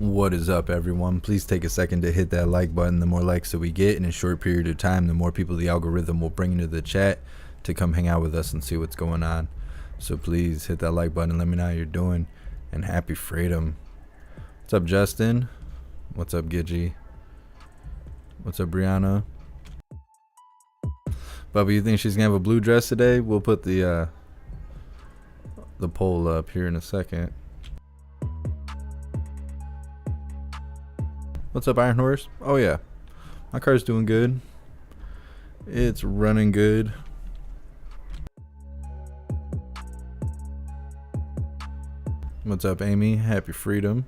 What is up, everyone? Please take a second to hit that like button. The more likes that we get in a short period of time, the more people the algorithm will bring into the chat to come hang out with us and see what's going on. So please hit that like button and let me know how you're doing. And happy freedom. What's up, Justin? What's up, Gidgy? What's up, Brianna? Bubba, you think she's gonna have a blue dress today? We'll put the poll up here in a second. What's up, Iron Horse? Oh yeah, my car's doing good. It's running good. What's up, Amy? Happy freedom.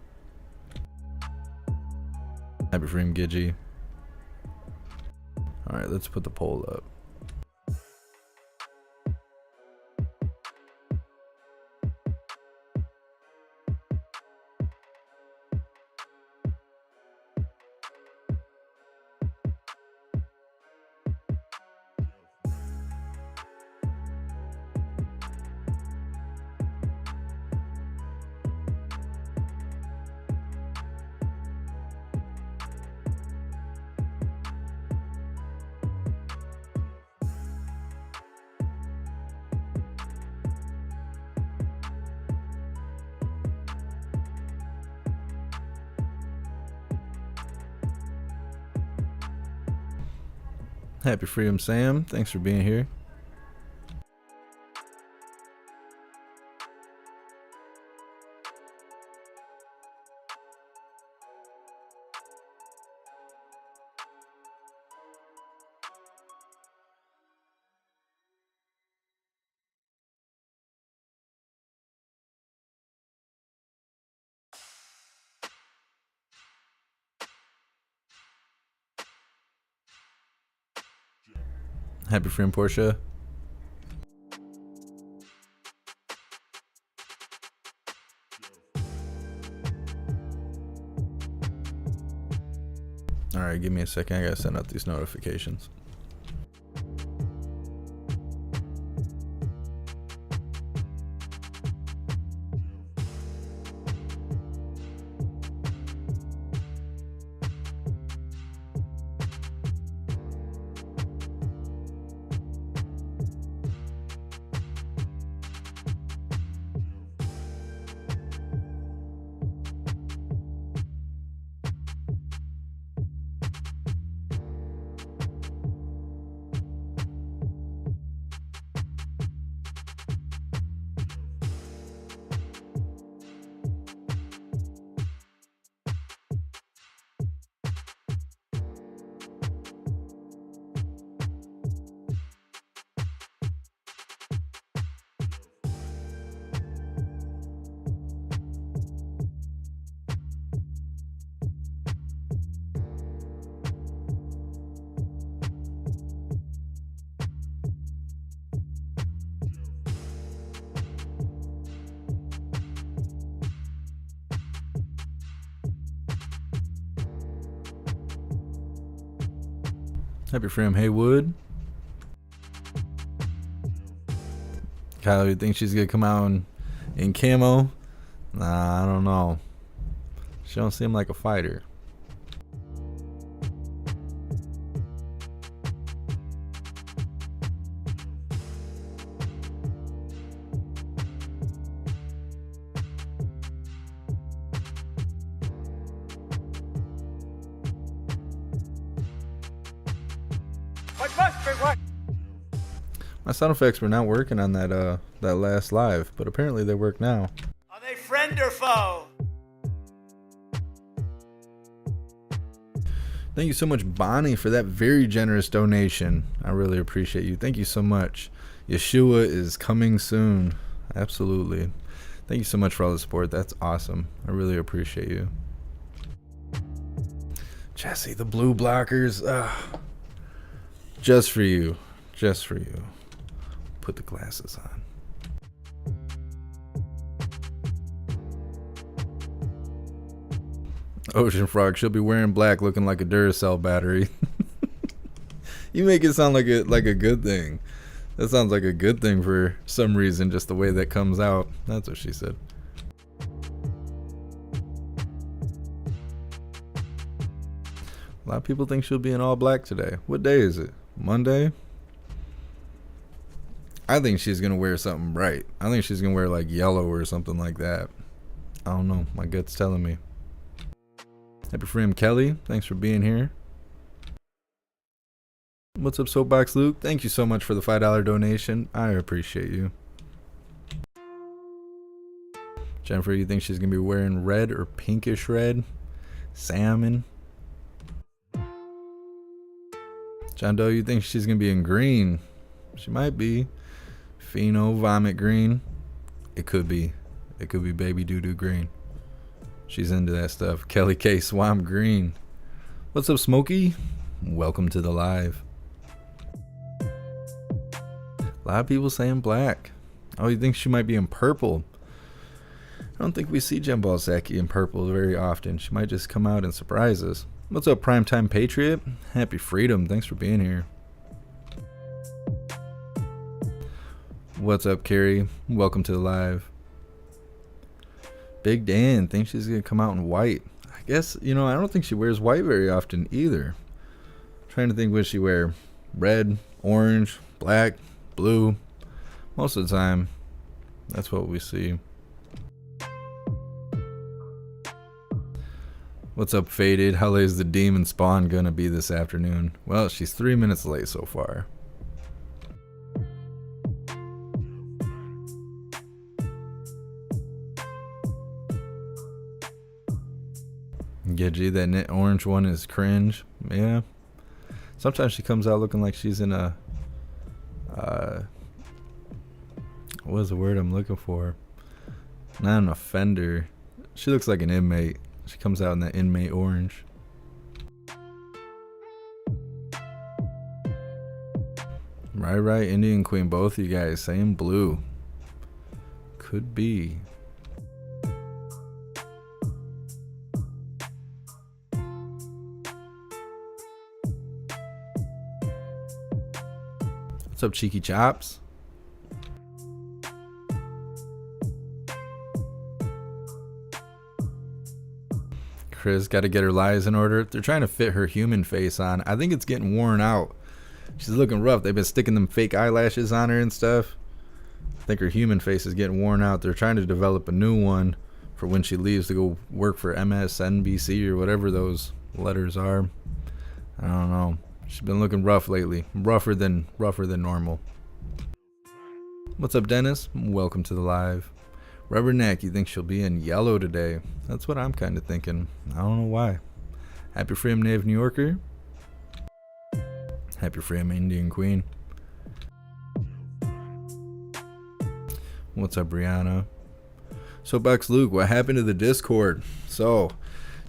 Happy freedom, Gidgy. Alright, let's put the poll up. Happy freedom, Sam. Thanks for being here. Happy freedom, Portia. Alright, give me a second. I gotta send out these notifications. Happy freedom, Haywood. Kyle, you think she's gonna come out in camo? Nah, I don't know. She don't seem like a fighter. My sound effects were not working on that last live, but apparently they work now. Are they friend or foe? Thank you so much, Bonnie, for that very generous donation. I really appreciate you. Thank you so much. Yeshua is coming soon. Absolutely. Thank you so much for all the support. That's awesome. I really appreciate you. Jesse, the blue blockers. Just for you. Just for you. Put the glasses on. Ocean Frog, she'll be wearing black looking like a Duracell battery. You make it sound like a good thing. That sounds like a good thing for some reason, just the way that comes out. That's what she said. A lot of people think she'll be in all black today. What day is it? Monday? I think she's going to wear something bright. I think she's going to wear like yellow or something like that. I don't know. My gut's telling me. Happy for him, Kelly. Thanks for being here. What's up, Soapbox Luke? Thank you so much for the $5 donation. I appreciate you. Jennifer, you think she's going to be wearing red or pinkish red? Salmon. John Doe, you think she's going to be in green? She might be. Pheno, vomit green. It could be. It could be baby doo-doo green. She's into that stuff. Kelly K, swamp green. What's up, Smokey? Welcome to the live. A lot of people saying black. Oh, you think she might be in purple? I don't think we see Jen Psaki in purple very often. She might just come out and surprise us. What's up, Primetime Patriot? Happy freedom. Thanks for being here. What's up, Carrie? Welcome to the live. Big Dan thinks she's going to come out in white. I guess, I don't think she wears white very often either. I'm trying to think what she wear. Red, orange, black, blue. Most of the time, that's what we see. What's up, Faded? How late is the demon spawn gonna be this afternoon? Well, she's 3 minutes late so far. Yeah, gee, that knit orange one is cringe. Yeah. Sometimes she comes out looking like she's in a... what is the word I'm looking for? Not an offender. She looks like an inmate. She comes out in that inmate orange. Right, Indian Queen, both of you guys saying blue. Could be. What's up, Cheeky Chops? Chris got to get her lies in order. They're trying to fit her human face on. I think it's getting worn out. She's looking rough. They've been sticking them fake eyelashes on her and stuff. I think her human face is getting worn out. They're trying to develop a new one for when she leaves to go work for MSNBC or whatever those letters are. I don't know. She's been looking rough lately. Rougher than normal. What's up, Dennis? Welcome to the live. Rubberneck, you think she'll be in yellow today? That's what I'm kind of thinking. I don't know why. Happy for him, Native New Yorker. Happy for him, Indian Queen. What's up, Brianna? So, Bucks Luke, what happened to the Discord? So,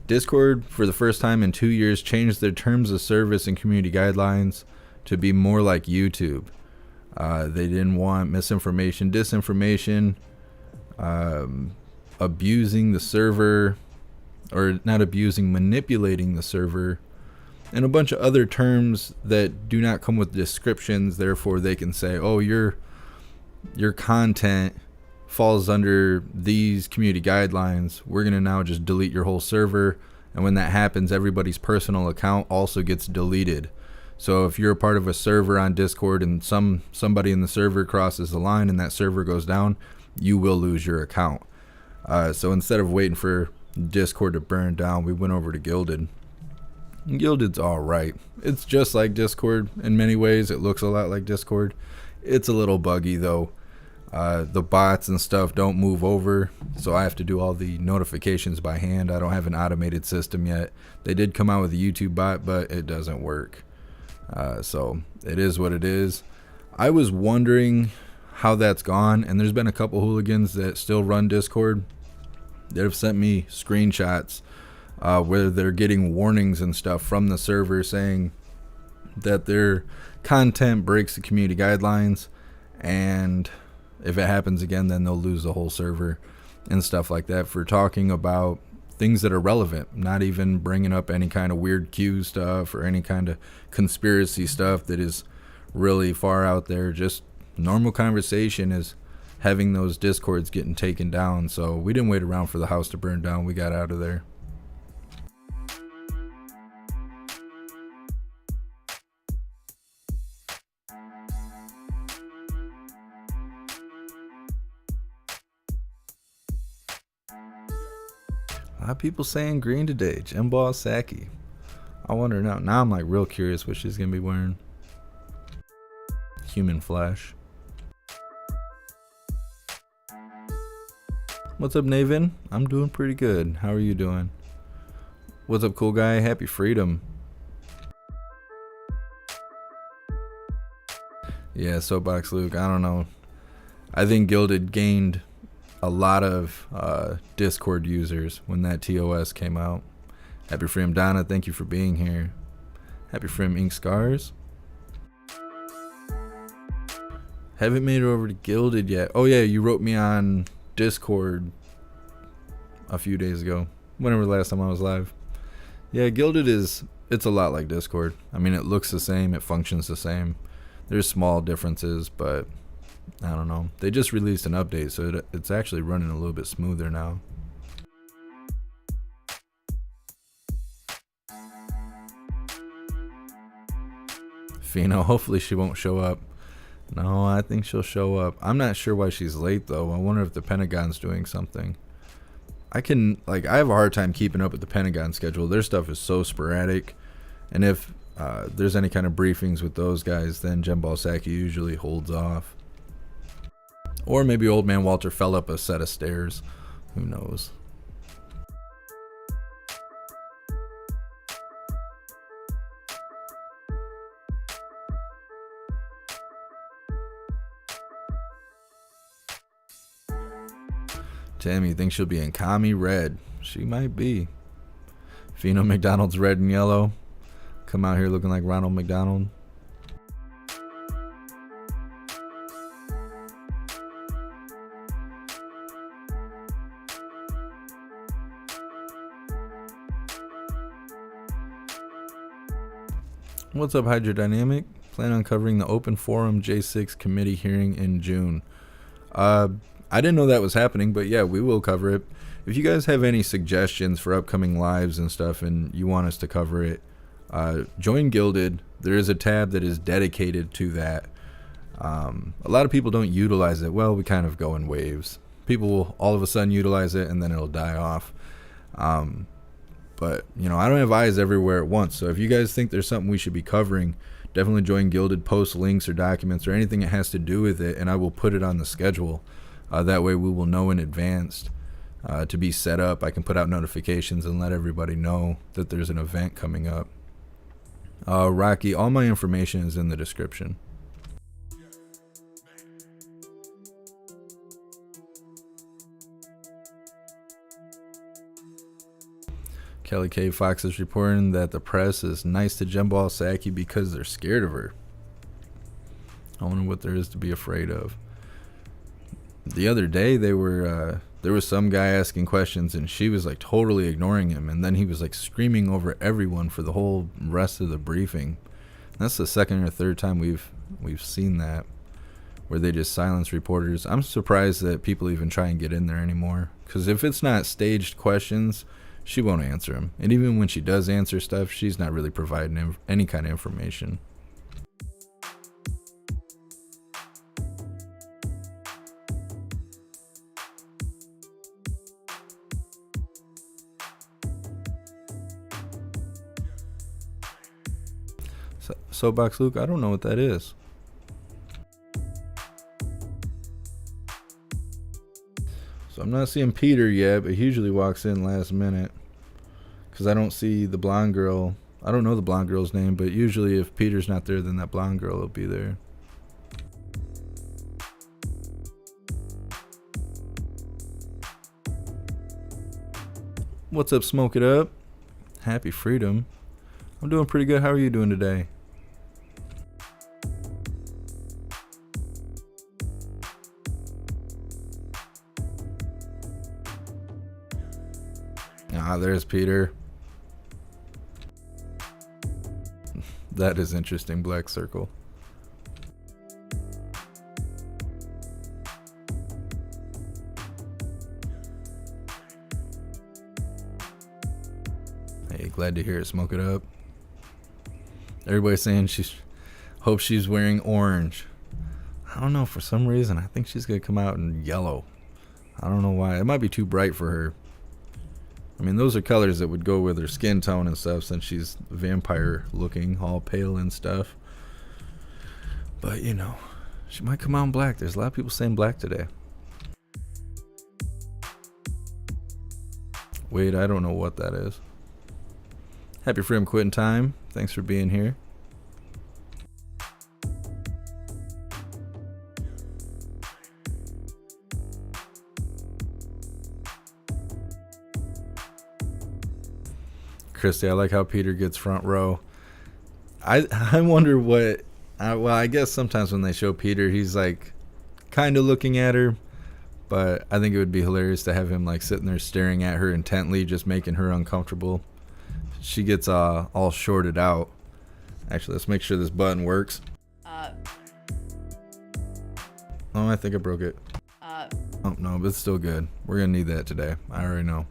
Discord, for the first time in 2 years, changed their terms of service and community guidelines to be more like YouTube. They didn't want misinformation, disinformation, abusing the server, or not abusing, manipulating the server, and a bunch of other terms that do not come with descriptions. Therefore, they can say, oh, your content falls under these community guidelines. We're going to now just delete your whole server. And when that happens, everybody's personal account also gets deleted. So if you're a part of a server on Discord and somebody in the server crosses the line and that server goes down, you will lose your account. So instead of waiting for Discord to burn down, we went over to Gilded. Gilded's alright. It's just like Discord in many ways. It looks a lot like Discord. It's a little buggy though. The bots and stuff don't move over, so I have to do all the notifications by hand. I don't have an automated system yet. They did come out with a YouTube bot, but it doesn't work. So it is what it is. I was wondering how that's gone, and there's been a couple hooligans that still run Discord that have sent me screenshots where they're getting warnings and stuff from the server saying that their content breaks the community guidelines, and if it happens again, then they'll lose the whole server and stuff like that for talking about things that are relevant, not even bringing up any kind of weird Q stuff or any kind of conspiracy stuff that is really far out there. Just normal conversation is having those Discords getting taken down. So we didn't wait around for the house to burn down. We got out of there. A lot of people saying green today. Jemball Psaki. I wonder now. Now I'm like real curious what she's gonna be wearing. Human flesh. What's up, Naven? I'm doing pretty good. How are you doing? What's up, cool guy? Happy freedom. Yeah, Soapbox Luke. I don't know. I think Gilded gained a lot of Discord users when that TOS came out. Happy freedom, Donna. Thank you for being here. Happy freedom, Ink Scars. Haven't made it over to Gilded yet. Oh yeah, you wrote me on Discord a few days ago, whenever the last time I was live. Yeah, Gilded it's a lot like Discord. I mean, it looks the same, it functions the same. There's small differences, but I don't know. They just released an update, so it's actually running a little bit smoother now. Fino, hopefully she won't show up. No, I think she'll show up. I'm not sure why she's late though. I wonder if the Pentagon's doing something. I have a hard time keeping up with the Pentagon schedule. Their stuff is so sporadic. And if there's any kind of briefings with those guys, then Jemball Psaki usually holds off. Or maybe old man Walter fell up a set of stairs. Who knows? Tammy thinks she'll be in commie red. She might be. Fino McDonald's red and yellow. Come out here looking like Ronald McDonald. What's up, Hydrodynamic? Plan on covering the open forum J6 committee hearing in June. I didn't know that was happening, but yeah, we will cover it. If you guys have any suggestions for upcoming lives and stuff and you want us to cover it, join Gilded. There is a tab that is dedicated to that. A lot of people don't utilize it. Well, we kind of go in waves. People will all of a sudden utilize it and then it'll die off. But, you know, I don't have eyes everywhere at once. So if you guys think there's something we should be covering, definitely join Gilded, post links or documents or anything that has to do with it, and I will put it on the schedule. That way we will know in advance to be set up. I can put out notifications and let everybody know that there's an event coming up. Rocky, all my information is in the description. Kelly K. Fox is reporting that the press is nice to Jemball Psaki because they're scared of her. I wonder what there is to be afraid of. The other day there was some guy asking questions and she was like totally ignoring him, and then he was like screaming over everyone for the whole rest of the briefing. And that's the second or third time we've seen that, where they just silence reporters. I'm surprised that people even try and get in there anymore, because if it's not staged questions, she won't answer them. And even when she does answer stuff, she's not really providing any kind of information. Soapbox Luke, I don't know what that is. So I'm not seeing Peter yet, but he usually walks in last minute, because I don't see the blonde girl. I don't know the blonde girl's name, but usually if Peter's not there, then that blonde girl will be there. What's up, Smoke It Up? Happy freedom. I'm doing pretty good. How are you doing today? Ah, there's Peter. That is interesting, Black Circle. Hey, glad to hear it. Smoke it up. Everybody's saying hope she's wearing orange. I don't know, for some reason I think she's gonna come out in yellow. I don't know why. It might be too bright for her. I mean, those are colors that would go with her skin tone and stuff, since she's vampire looking, all pale and stuff. But, you know, she might come out in black. There's a lot of people saying black today. Wait, I don't know what that is. Happy Freedom Quitting Time. Thanks for being here. Christy, I like how Peter gets front row. I wonder what... well, I guess sometimes when they show Peter, he's like kind of looking at her. But I think it would be hilarious to have him like sitting there staring at her intently, just making her uncomfortable. She gets all shorted out. Actually, let's make sure this button works. Oh, I think I broke it. Oh, no, but it's still good. We're going to need that today. I already know.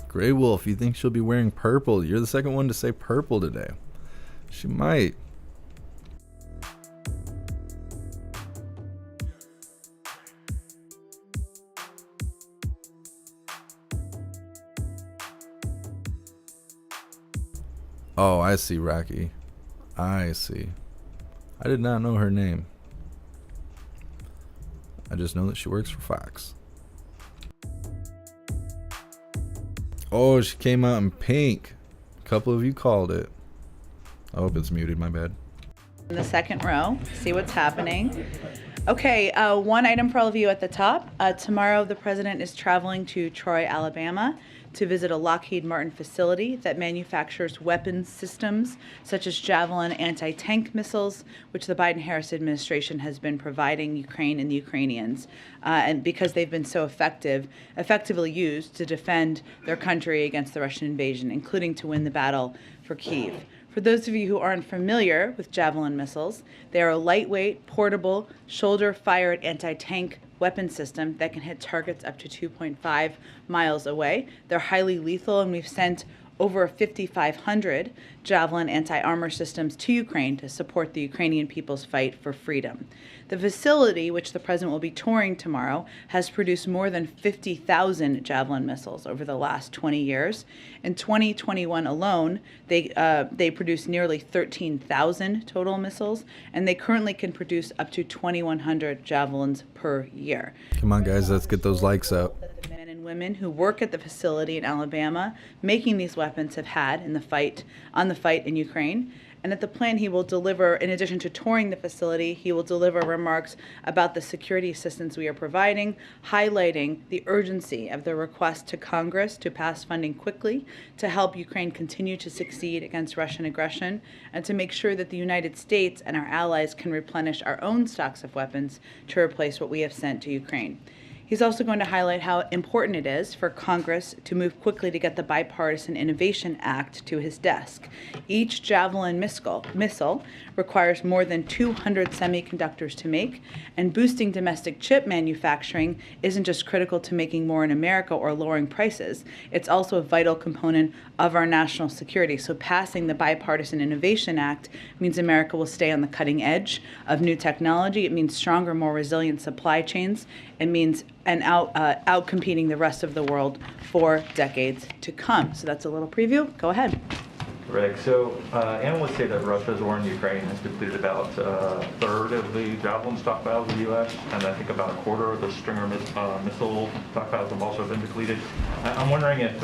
Grey Wolf, you think she'll be wearing purple? You're the second one to say purple today. She might. Oh, I see, Rocky. I see. I did not know her name. I just know that she works for Fox. Oh, she came out in pink. A couple of you called it. I hope it's muted, my bad. In the second row, see what's happening. Okay, one item for all of you at the top. Tomorrow, the president is traveling to Troy, Alabama to visit a Lockheed Martin facility that manufactures weapons systems such as Javelin anti-tank missiles, which the Biden-Harris administration has been providing Ukraine and the Ukrainians, and because they've been so effectively used to defend their country against the Russian invasion, including to win the battle for Kyiv. For those of you who aren't familiar with Javelin missiles, they are a lightweight, portable, shoulder-fired anti-tank weapon system that can hit targets up to 2.5 miles away. They're highly lethal, and we've sent over 5,500 Javelin anti-armor systems to Ukraine to support the Ukrainian people's fight for freedom. The facility, which the president will be touring tomorrow, has produced more than 50,000 Javelin missiles over the last 20 years. In 2021 alone, they produced nearly 13,000 total missiles, and they currently can produce up to 2,100 Javelins per year. Come on, guys, let's get those likes up. The men and women who work at the facility in Alabama making these weapons have had in the fight in Ukraine. And at the plan, he will deliver, in addition to touring the facility, he will deliver remarks about the security assistance we are providing, highlighting the urgency of the request to Congress to pass funding quickly to help Ukraine continue to succeed against Russian aggression, and to make sure that the United States and our allies can replenish our own stocks of weapons to replace what we have sent to Ukraine. He's also going to highlight how important it is for Congress to move quickly to get the Bipartisan Innovation Act to his desk. Each Javelin missile requires more than 200 semiconductors to make, and boosting domestic chip manufacturing isn't just critical to making more in America or lowering prices. It's also a vital component of our national security. So passing the Bipartisan Innovation Act means America will stay on the cutting edge of new technology. It means stronger, more resilient supply chains. It means out-competing the rest of the world for decades to come. So that's a little preview. Go ahead. Greg, so analysts say that Russia's war in Ukraine has depleted about a third of the Javelin stockpiles of the U.S., and I think about a quarter of the Stinger missile stockpiles have also been depleted. I'm wondering if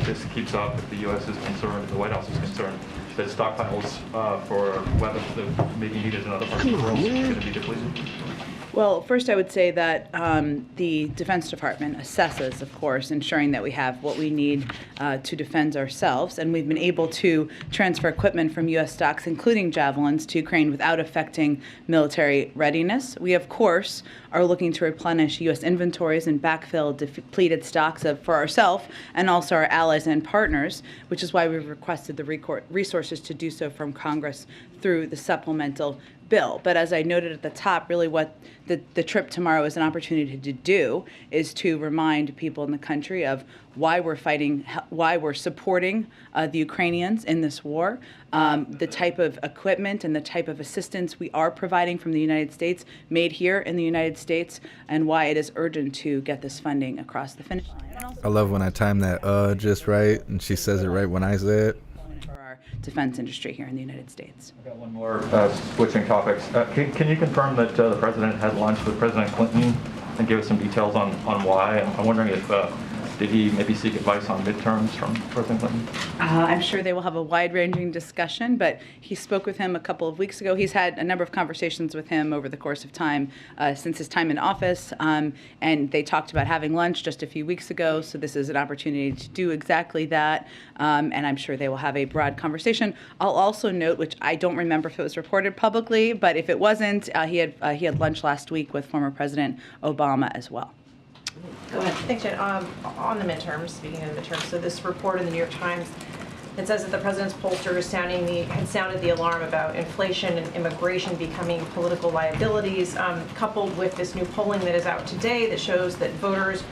this keeps up, if the U.S. is concerned, the White House is concerned, that stockpiles for weapons that may be needed in other parts of the world are going to be depleted. Well, first I would say that the Defense Department assesses, of course, ensuring that we have what we need to defend ourselves. And we've been able to transfer equipment from U.S. stocks, including Javelins, to Ukraine without affecting military readiness. We, of course, are looking to replenish U.S. inventories and backfill depleted stocks for ourselves and also our allies and partners, which is why we've requested the resources to do so from Congress through the supplemental bill. But as I noted at the top, really what the trip tomorrow is an opportunity to do is to remind people in the country of why we're fighting, why we're supporting the Ukrainians in this war, the type of equipment and the type of assistance we are providing from the United States, made here in the United States, and why it is urgent to get this funding across the finish line. I love when I time that just right, and she says it right when I say it. For our defense industry here in the United States. I've got one more switching topics. Can you confirm that the president had lunch with President Clinton and give us some details on why? I'm wondering if did he maybe seek advice on midterms from President Clinton? I'm sure they will have a wide-ranging discussion, but he spoke with him a couple of weeks ago. He's had a number of conversations with him over the course of time since his time in office, and they talked about having lunch just a few weeks ago, so this is an opportunity to do exactly that, and I'm sure they will have a broad conversation. I'll also note, which I don't remember if it was reported publicly, but if it wasn't, he had lunch last week with former President Obama as well. Go ahead. Thanks, Jen. On the midterms, speaking of the midterms, so this report in the New York Times, it says that the president's pollster had sounded the alarm about inflation and immigration becoming political liabilities, coupled with this new polling that is out today that shows that voters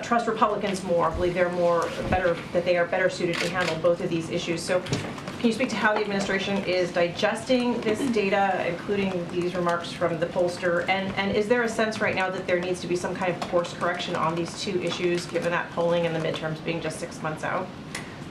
trust Republicans more, believe that they are better suited to handle both of these issues. So can you speak to how the administration is digesting this data, including these remarks from the pollster? And is there a sense right now that there needs to be some kind of course correction on these two issues, given that polling and the midterms being just 6 months out?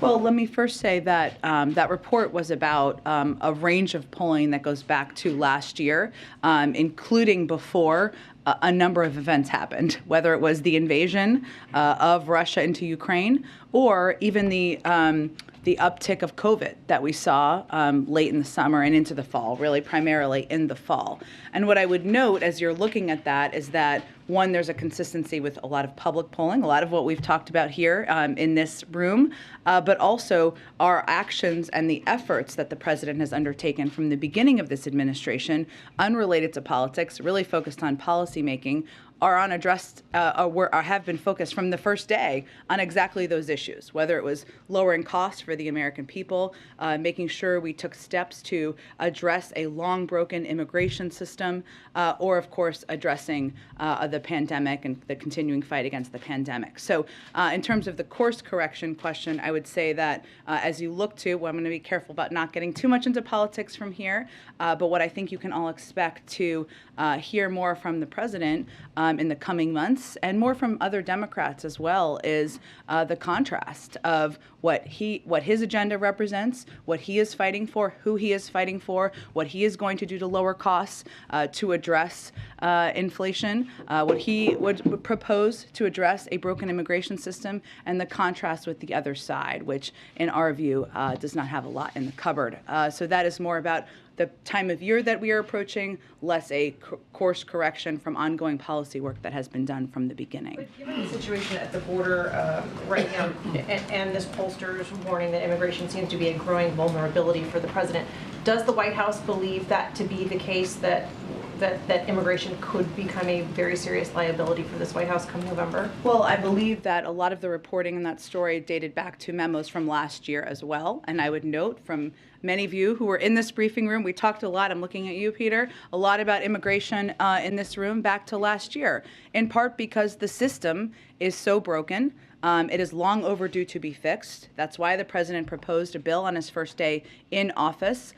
Well, let me first say that that report was about a range of polling that goes back to last year, including before a number of events happened, whether it was the invasion of Russia into Ukraine or even the uptick of COVID that we saw late in the summer and into the fall, really primarily in the fall. And what I would note as you're looking at that is that, one, there's a consistency with a lot of public polling, a lot of what we've talked about here in this room, but also our actions and the efforts that the president has undertaken from the beginning of this administration, unrelated to politics, really focused on policy making, are unaddressed or have been focused from the first day on exactly those issues, whether it was lowering costs for the American people, making sure we took steps to address a long broken immigration system, or of course addressing the pandemic and the continuing fight against the pandemic. So in terms of the course correction question, I would say that as you look to, well, I'm going to be careful about not getting too much into politics from here, but what I think you can all expect to hear more from the president in the coming months, and more from other Democrats as well, is the contrast of what his agenda represents, what he is fighting for, who he is fighting for, what he is going to do to lower costs to address inflation, what he would propose to address a broken immigration system, and the contrast with the other side, which in our view does not have a lot in the cupboard. So that is more about the time of year that we are approaching, less a course correction from ongoing policy work that has been done from the beginning. But given the situation at the border right now, and this pollster's warning that immigration seems to be a growing vulnerability for the president, does the White House believe that to be the case, that immigration could become a very serious liability for this White House come November? Well, I believe that a lot of the reporting in that story dated back to memos from last year as well. And I would note from many of you who were in this briefing room, we talked a lot, I'm looking at you, Peter, a lot about immigration in this room back to last year, in part because the system is so broken. It is long overdue to be fixed. That's why the president proposed a bill on his first day in office.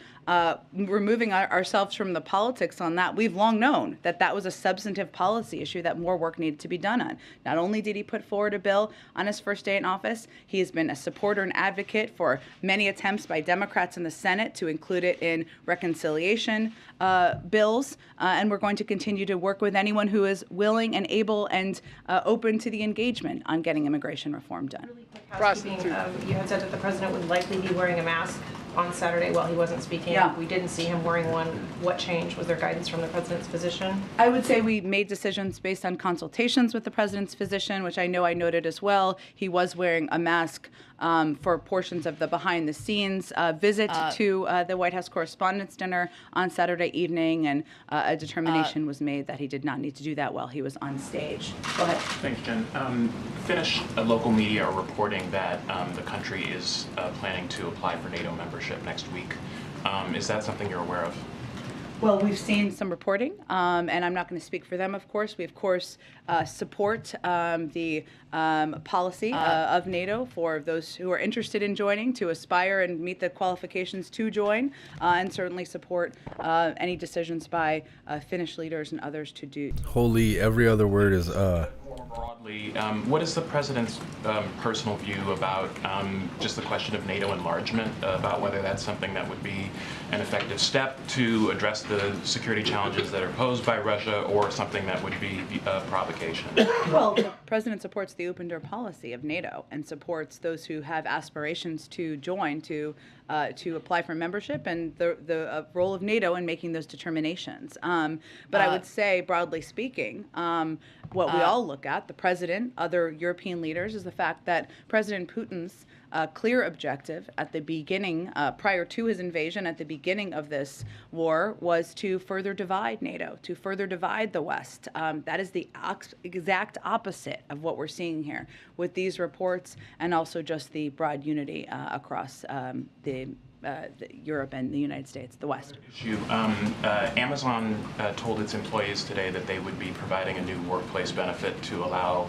Removing ourselves from the politics on that, we've long known that that was a substantive policy issue that more work needed to be done on. Not only did he put forward a bill on his first day in office, he has been a supporter and advocate for many attempts by Democrats in the Senate to include it in reconciliation bills, and we're going to continue to work with anyone who is willing and able and open to the engagement on getting immigration reform done. Really quick housekeeping. You had said that the president would likely be wearing a mask on Saturday while he wasn't speaking. Yeah. We didn't see him wearing one. What changed? Was there guidance from the president's physician? I would say we made decisions based on consultations with the president's physician, which I know I noted as well. He was wearing a mask for portions of the behind-the-scenes visit to the White House Correspondents' Dinner on Saturday evening, and a determination was made that he did not need to do that while he was on stage. Go ahead. Thanks, Jen. Finnish local media are reporting that the country is planning to apply for NATO membership next week. Is that something you're aware of? Well, we've seen some reporting, and I'm not going to speak for them, of course. We, of course, support the policy of NATO for those who are interested in joining to aspire and meet the qualifications to join, and certainly support any decisions by Finnish leaders and others to do. Holy, every other word is More broadly, what is the president's personal view about just the question of NATO enlargement, about whether that's something that would be an effective step to address the security challenges that are posed by Russia, or something that would be a provocation? Well, the president supports the open door policy of NATO and supports those who have aspirations to join to apply for membership, and the role of NATO in making those determinations. But I would say, broadly speaking, what we all look at, the president, other European leaders, is the fact that President Putin's clear objective at the beginning, prior to his invasion, at the beginning of this war, was to further divide NATO, to further divide the West. That is the exact opposite of what we're seeing here with these reports, and also just the broad unity across Europe and the United States, the West. Amazon told its employees today that they would be providing a new workplace benefit to allow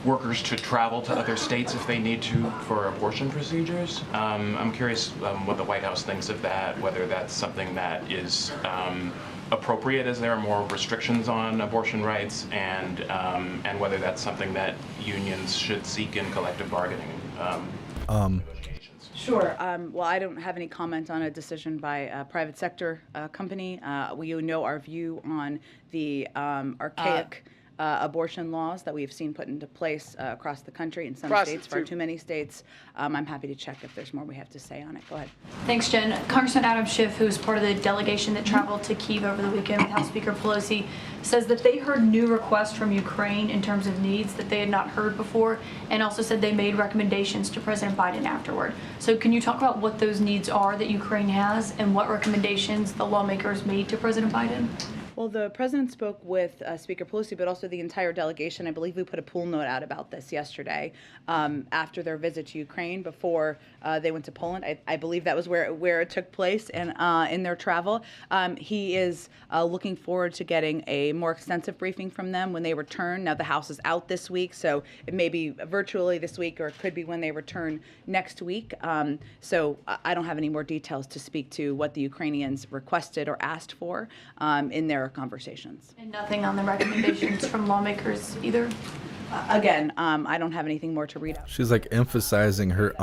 workers to travel to other states if they need to for abortion procedures. I'm curious what the White House thinks of that, whether that's something that is appropriate as there are more restrictions on abortion rights, and whether that's something that unions should seek in collective bargaining negotiations. Sure. Well, I don't have any comment on a decision by a private sector company. We know our view on the archaic abortion laws that we've seen put into place across the country in some states, far too many states. I'm happy to check if there's more we have to say on it. Go ahead. Thanks, Jen. Congressman Adam Schiff, who's part of the delegation that traveled to Kyiv over the weekend with House Speaker Pelosi, says that they heard new requests from Ukraine in terms of needs that they had not heard before, and also said they made recommendations to President Biden afterward. So can you talk about what those needs are that Ukraine has, and what recommendations the lawmakers made to President Biden? Well, the president spoke with Speaker Pelosi, but also the entire delegation. I believe we put a pool note out about this yesterday after their visit to Ukraine, before they went to Poland. I believe that was where it took place, and in their travel. He is looking forward to getting a more extensive briefing from them when they return. Now, the House is out this week, so it may be virtually this week, or it could be when they return next week. So I don't have any more details to speak to what the Ukrainians requested or asked for in their conversations. And nothing on the recommendations from lawmakers either? Again, I don't have anything more to read out. she's like emphasizing her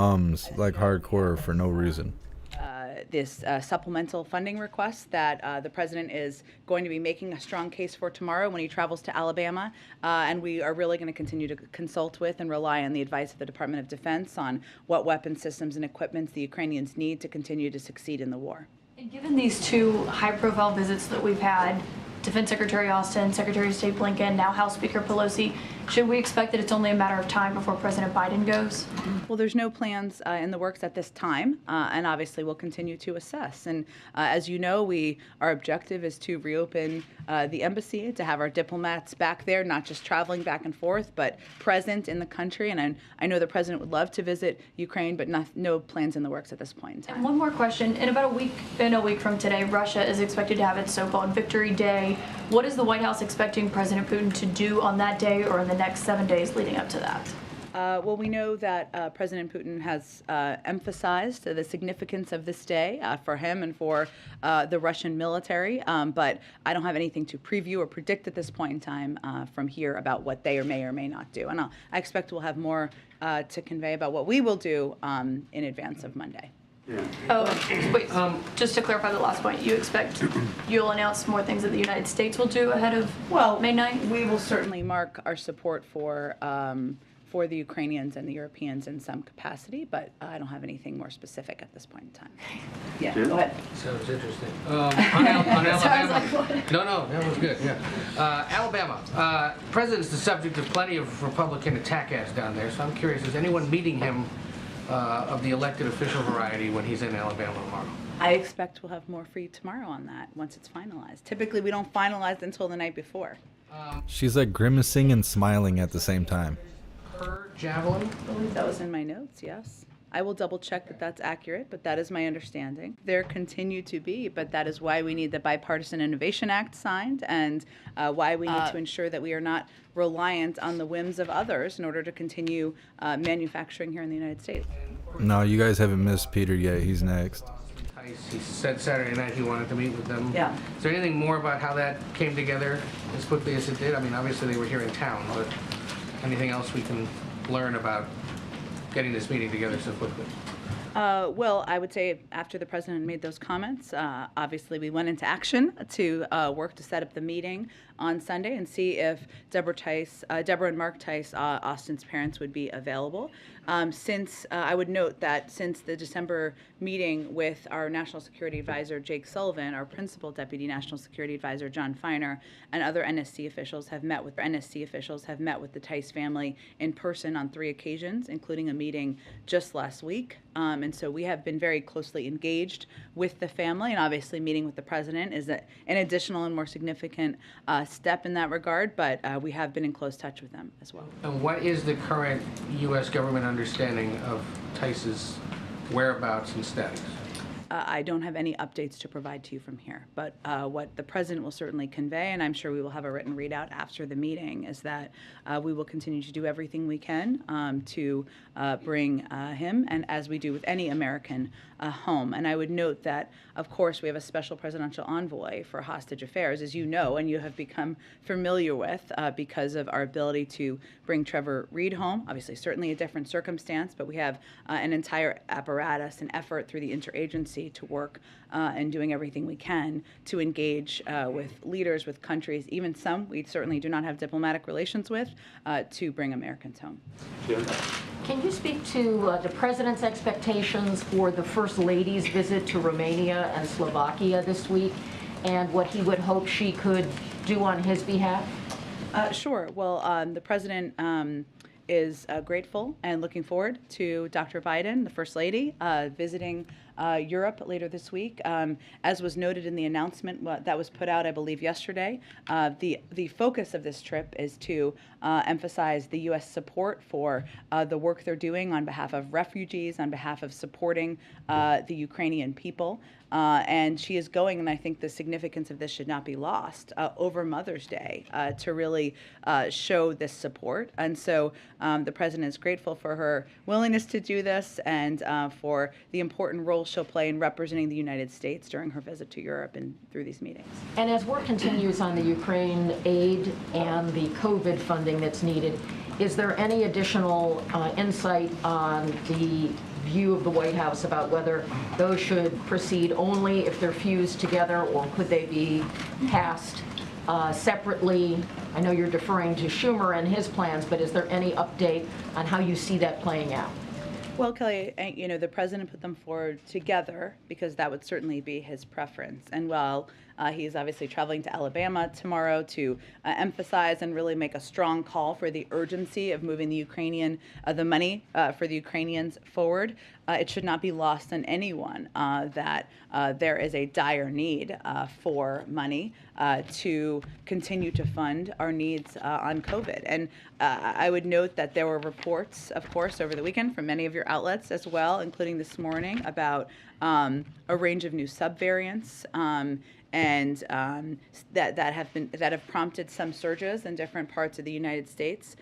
like hardcore for no reason. This supplemental funding request that the president is going to be making a strong case for tomorrow when he travels to Alabama, and we are really going to continue to consult with and rely on the advice of the Department of Defense on what weapon systems and equipments the Ukrainians need to continue to succeed in the war. And given these two high-profile visits that we've had, Defense Secretary Austin, Secretary of State Blinken, now House Speaker Pelosi, should we expect that it's only a matter of time before President Biden goes? Well, there's no plans in the works at this time, and obviously we'll continue to assess. And as you know, our objective is to reopen the embassy, to have our diplomats back there, not just traveling back and forth, but present in the country. And I know the president would love to visit Ukraine, but no plans in the works at this point in time. And one more question. In about a week from today, Russia is expected to have its so-called Victory Day. What is the White House expecting President Putin to do on that day or in the next 7 days leading up to that? Well, we know that President Putin has emphasized the significance of this day for him and for the Russian military, but I don't have anything to preview or predict at this point in time from here about what they may or may not do. And I expect we'll have more to convey about what we will do in advance of Monday. Yeah. Oh, wait, just to clarify the last point, you expect you'll announce more things that the United States will do ahead of May 9th? We will certainly mark our support for the Ukrainians and the Europeans in some capacity, but I don't have anything more specific at this point in time. Yeah, Jim? go ahead. Sounds interesting. On Alabama. Sounds like what? No, that was good, yeah. Alabama. President's the subject of plenty of Republican attack ads down there, so I'm curious, is anyone meeting him of the elected official variety when he's in Alabama tomorrow? I expect we'll have more for you tomorrow on that once it's finalized. Typically, we don't finalize until the night before. She's like grimacing and smiling at the same time. Her javelin? I believe that was in my notes, yes. I will double check that that's accurate, but that is my understanding. There continue to be, but that is why we need the Bipartisan Innovation Act signed, and why we need to ensure that we are not reliant on the whims of others in order to continue manufacturing here in the United States. No, you guys haven't missed Peter yet. He's next. He said Saturday night he wanted to meet with them. Yeah. Is there anything more about how that came together as quickly as it did? I mean, obviously they were here in town, but anything else we can learn about getting this meeting together so quickly? Well, I would say after the president made those comments, obviously we went into action to work to set up the meeting on Sunday and see if Deborah and Mark Tice, Austin's parents, would be available. Since I would note that since the December meeting with our National Security Advisor, Jake Sullivan, our Principal Deputy National Security Advisor, John Feiner, and other NSC officials have met with the Tice family in person on 3 occasions, including a meeting just last week. And so we have been very closely engaged with the family, and obviously meeting with the president is an additional and more significant step in that regard, but we have been in close touch with them as well. And what is the current U.S. government understanding of Tice's whereabouts and status? I don't have any updates to provide to you from here, but what the president will certainly convey, and I'm sure we will have a written readout after the meeting, is that we will continue to do everything we can to bring him, and as we do with any American, home. And I would note that, of course, we have a special presidential envoy for hostage affairs, as you know, and you have become familiar with because of our ability to bring Trevor Reed home. Obviously, certainly a different circumstance, but we have an entire apparatus and effort through the interagency to work and doing everything we can to engage with leaders, with countries, even some we certainly do not have diplomatic relations with, to bring Americans home. Can you speak to the president's expectations for the First Lady's visit to Romania and Slovakia this week, and what he would hope she could do on his behalf? Sure. Well, the president is grateful and looking forward to Dr. Biden, the First Lady, visiting Europe later this week. As was noted in the announcement that was put out, I believe, yesterday, the focus of this trip is to emphasize the U.S. support for the work they're doing on behalf of refugees, on behalf of supporting the Ukrainian people. And she is going, and I think the significance of this should not be lost, over Mother's Day to really show this support. And so the president is grateful for her willingness to do this and for the important role she'll play in representing the United States during her visit to Europe and through these meetings. And as work continues on the Ukraine aid and the COVID funding that's needed, is there any additional insight on the view of the White House about whether those should proceed only if they're fused together, or could they be passed separately? I know you're deferring to Schumer and his plans, but is there any update on how you see that playing out? Well, Kelly, the president put them forward together because that would certainly be his preference. And while he is obviously traveling to Alabama tomorrow to emphasize and really make a strong call for the urgency of moving the money for the Ukrainians forward, it should not be lost on anyone that there is a dire need for money to continue to fund our needs on COVID. And I would note that there were reports, of course, over the weekend from many of your outlets as well, including this morning, about a range of new subvariants and that have prompted some surges in different parts of the United States.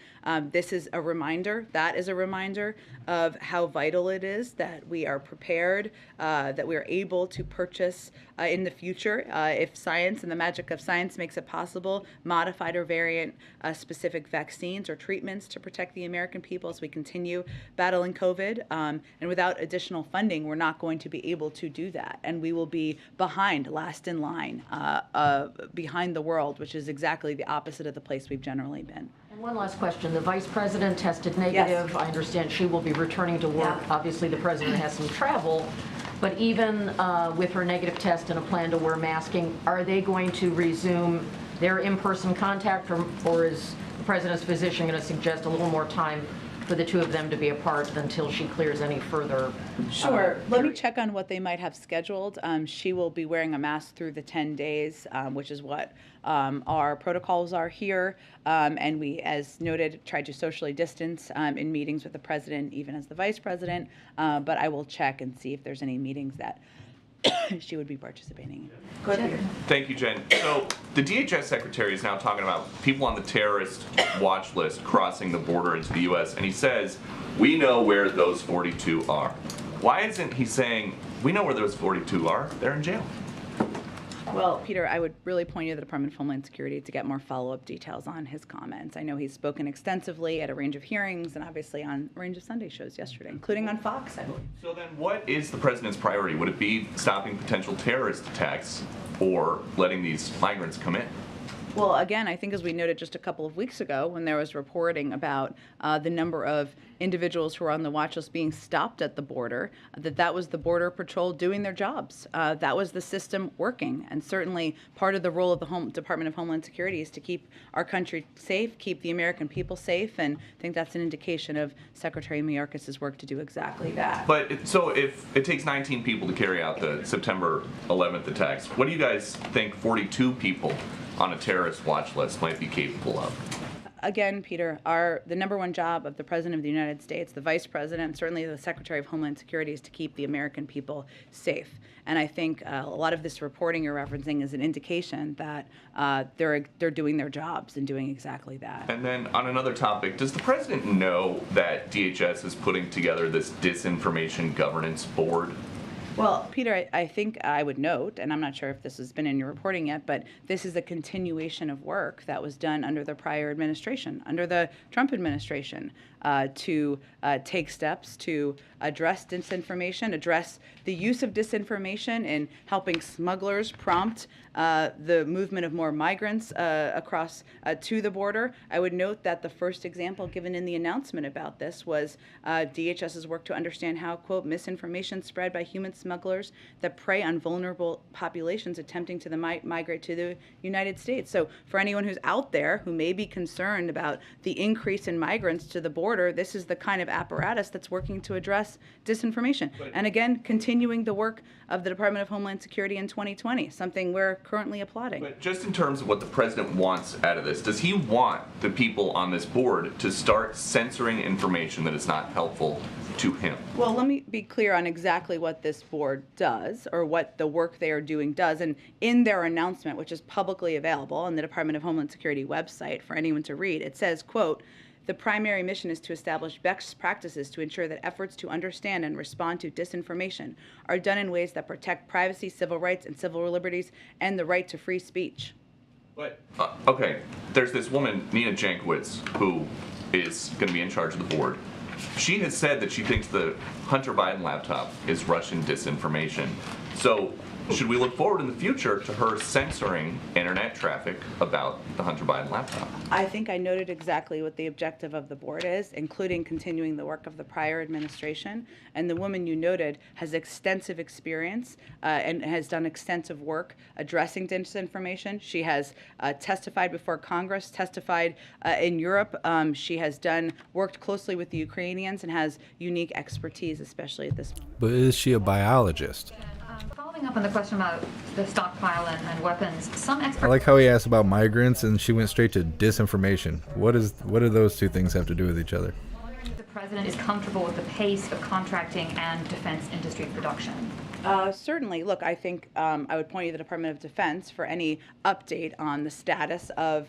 This is a reminder. That is a reminder of how vital it is that we are prepared, that we are able to purchase in the future, if science and the magic of science makes it possible, modified or variant specific vaccines or treatments to protect the American people as we continue battling COVID. And without additional funding, we're not going to be able to do that. And we will be last in line, behind the world, which is exactly the opposite of the place we've generally been. And one last question. The vice president tested negative. Yes. I understand she will be returning to work. Yeah. Obviously, the president has some travel. But even with her negative test and a plan to wear masking, are they going to resume their in-person contact, or is the president's physician going to suggest a little more time for the two of them to be apart until she clears any further. Sure. Let me check on what they might have scheduled. She will be wearing a mask through the 10 days, which is what our protocols are here. And we, as noted, tried to socially distance in meetings with the president, even as the vice president. But I will check and see if there's any meetings that she would be participating in. Go ahead, Peter. Thank you, Jen. So the DHS secretary is now talking about people on the terrorist watch list crossing the border into the U.S., and he says, we know where those 42 are. Why isn't he saying, we know where those 42 are, they're in jail? Well, Peter, I would really point you to the Department of Homeland Security to get more follow-up details on his comments. I know he's spoken extensively at a range of hearings and obviously on a range of Sunday shows yesterday, including on Fox, I believe. So then what is the president's priority? Would it be stopping potential terrorist attacks or letting these migrants come in? Well, again, I think as we noted just a couple of weeks ago when there was reporting about the number of individuals who are on the watch list being stopped at the border, that was the Border Patrol doing their jobs. That was the system working. And certainly part of the role of the Department of Homeland Security is to keep our country safe, keep the American people safe, and I think that's an indication of Secretary Mayorkas' work to do exactly that. But so if it takes 19 people to carry out the September 11th attacks, what do you guys think 42 people on a terrorist watch list might be capable of? Again, Peter, the number one job of the President of the United States, the Vice President, certainly the Secretary of Homeland Security, is to keep the American people safe. And I think a lot of this reporting you're referencing is an indication that they're doing their jobs and doing exactly that. And then on another topic, does the president know that DHS is putting together this disinformation governance board? Well, Peter, I think I would note, and I'm not sure if this has been in your reporting yet, but this is a continuation of work that was done under the prior administration, under the Trump administration, to take steps to address disinformation, address the use of disinformation in helping smugglers prompt the movement of more migrants across to the border. I would note that the first example given in the announcement about this was DHS's work to understand how, quote, misinformation spread by human smugglers that prey on vulnerable populations attempting to migrate to the United States. So for anyone who's out there who may be concerned about the increase in migrants to the border, this is the kind of apparatus that's working to address disinformation. And again, continuing the work of the Department of Homeland Security in 2020, something we're currently applauding. But just in terms of what the president wants out of this, does he want the people on this board to start censoring information that is not helpful to him? Well, let me be clear on exactly what this board does, or what the work they are doing does. And in their announcement, which is publicly available on the Department of Homeland Security website for anyone to read, it says, quote, the primary mission is to establish best practices to ensure that efforts to understand and respond to disinformation are done in ways that protect privacy, civil rights, and civil liberties, and the right to free speech. But, okay, there's this woman, Nina Jankowicz, who is going to be in charge of the board. She has said that she thinks the Hunter Biden laptop is Russian disinformation. So should we look forward in the future to her censoring internet traffic about the Hunter Biden laptop? I think I noted exactly what the objective of the board is, including continuing the work of the prior administration. And the woman you noted has extensive experience and has done extensive work addressing disinformation. She has testified before Congress, testified in Europe. She has worked closely with the Ukrainians and has unique expertise, especially at this moment. But is she a biologist? Following up on the question about the stockpile and weapons, some experts... I like how he asked about migrants and she went straight to disinformation. What do those two things have to do with each other? The president is comfortable with the pace of contracting and defense industry production. Certainly. Look, I think I would point you to the Department of Defense for any update on the status of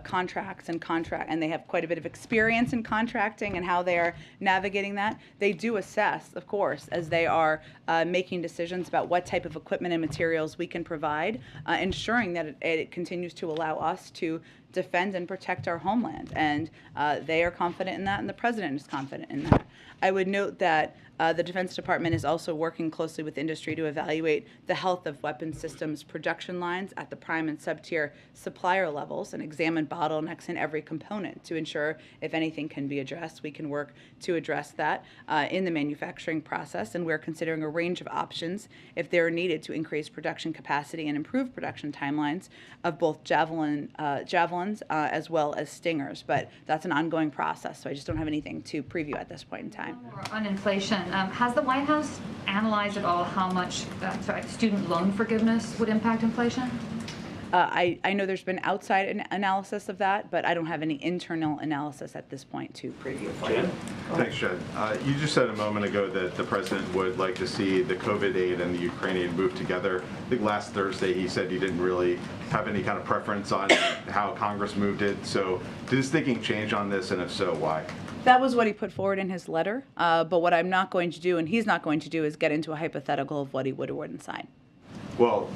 contracts and they have quite a bit of experience in contracting and how they are navigating that. They do assess, of course, as they are making decisions about what type of equipment and materials we can provide, ensuring that it continues to allow us to defend and protect our homeland. And they are confident in that, and the president is confident in that. I would note that the Defense Department is also working closely with industry to evaluate the health of weapons systems production lines at the prime and sub-tier supplier levels and examine bottlenecks in every component to ensure if anything can be addressed, we can work to address that in the manufacturing process. And we're considering a range of options if they're needed to increase production capacity and improve production timelines of both Javelin javelins as well as stingers. But that's an ongoing process, so I just don't have anything to preview at this point in time. On inflation, has the White House analyzed at all how much student loan forgiveness would impact inflation? I know there's been outside analysis of that, but I don't have any internal analysis at this point to preview for you. Thanks, Jen. You just said a moment ago that the president would like to see the COVID aid and the Ukraine aid move together. I think last Thursday he said he didn't really have any kind of preference on how Congress moved it. So did his thinking change on this, and if so, why? That was what he put forward in his letter, but what I'm not going to do, and he's not going to do, is get into a hypothetical of what he would or wouldn't sign. Well,